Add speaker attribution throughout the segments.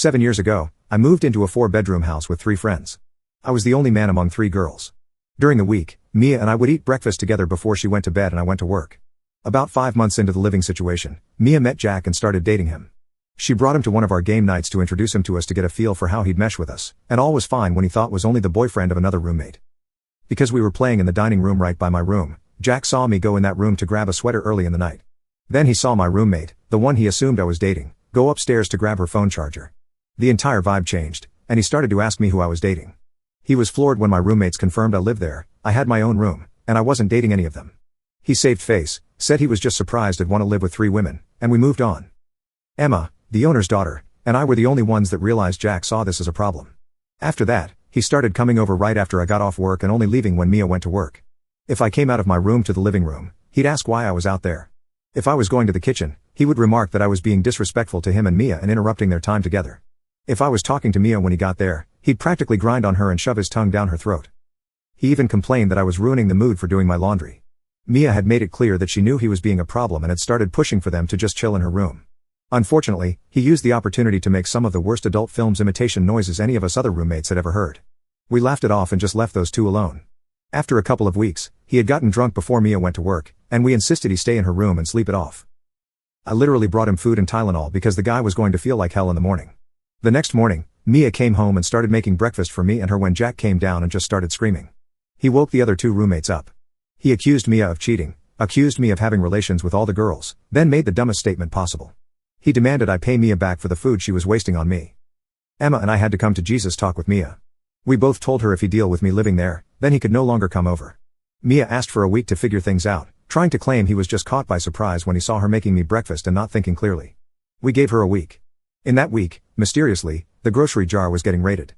Speaker 1: 7 years ago, I moved into a 4-bedroom house with 3 friends. I was the only man among 3 girls. During the week, Mia and I would eat breakfast together before she went to bed and I went to work. About 5 months into the living situation, Mia met Jack and started dating him. She brought him to one of our game nights to introduce him to us to get a feel for how he'd mesh with us, and all was fine when he thought was only the boyfriend of another roommate. Because we were playing in the dining room right by my room, Jack saw me go in that room to grab a sweater early in the night. Then he saw my roommate, the one he assumed I was dating, go upstairs to grab her phone charger. The entire vibe changed, and he started to ask me who I was dating. He was floored when my roommates confirmed I lived there. I had my own room, and I wasn't dating any of them. He saved face, said he was just surprised I'd want to live with 3 women, and we moved on. Emma, the owner's daughter, and I were the only ones that realized Jack saw this as a problem. After that, he started coming over right after I got off work and only leaving when Mia went to work. If I came out of my room to the living room, he'd ask why I was out there. If I was going to the kitchen, he would remark that I was being disrespectful to him and Mia and interrupting their time together. If I was talking to Mia when he got there, he'd practically grind on her and shove his tongue down her throat. He even complained that I was ruining the mood for doing my laundry. Mia had made it clear that she knew he was being a problem and had started pushing for them to just chill in her room. Unfortunately, he used the opportunity to make some of the worst adult films imitation noises any of us other roommates had ever heard. We laughed it off and just left those 2 alone. After a couple of weeks, he had gotten drunk before Mia went to work, and we insisted he stay in her room and sleep it off. I literally brought him food and Tylenol because the guy was going to feel like hell in the morning. The next morning, Mia came home and started making breakfast for me and her when Jack came down and just started screaming. He woke the other 2 roommates up. He accused Mia of cheating, accused me of having relations with all the girls, then made the dumbest statement possible. He demanded I pay Mia back for the food she was wasting on me. Emma and I had to come to Jesus talk with Mia. We both told her if he'd deal with me living there, then he could no longer come over. Mia asked for a week to figure things out, trying to claim he was just caught by surprise when he saw her making me breakfast and not thinking clearly. We gave her a week. In that week, mysteriously, the grocery jar was getting raided.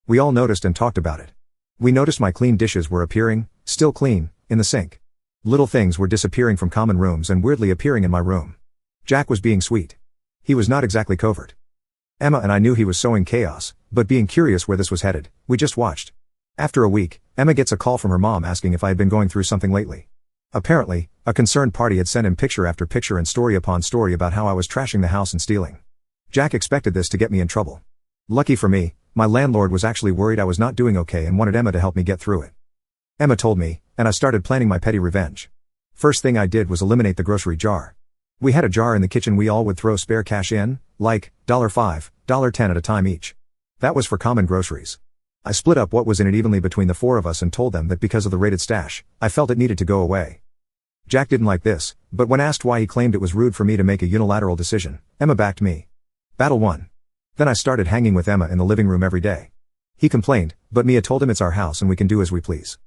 Speaker 1: We all noticed and talked about it. We noticed my clean dishes were appearing, still clean, in the sink. Little things were disappearing from common rooms and weirdly appearing in my room. Jack was being sweet. He was not exactly covert. Emma and I knew he was sowing chaos, but being curious where this was headed, we just watched. After a week, Emma gets a call from her mom asking if I had been going through something lately. Apparently, a concerned party had sent him picture after picture and story upon story about how I was trashing the house and stealing. Jack expected this to get me in trouble. Lucky for me, my landlord was actually worried I was not doing okay and wanted Emma to help me get through it. Emma told me, and I started planning my petty revenge. First thing I did was eliminate the grocery jar. We had a jar in the kitchen we all would throw spare cash in, like $5, $10 at a time each. That was for common groceries. I split up what was in it evenly between the 4 of us and told them that because of the raided stash, I felt it needed to go away. Jack didn't like this, but when asked why he claimed it was rude for me to make a unilateral decision, Emma backed me. Battle won. Then I started hanging with Emma in the living room every day. He complained, but Mia told him it's our house and we can do as we please.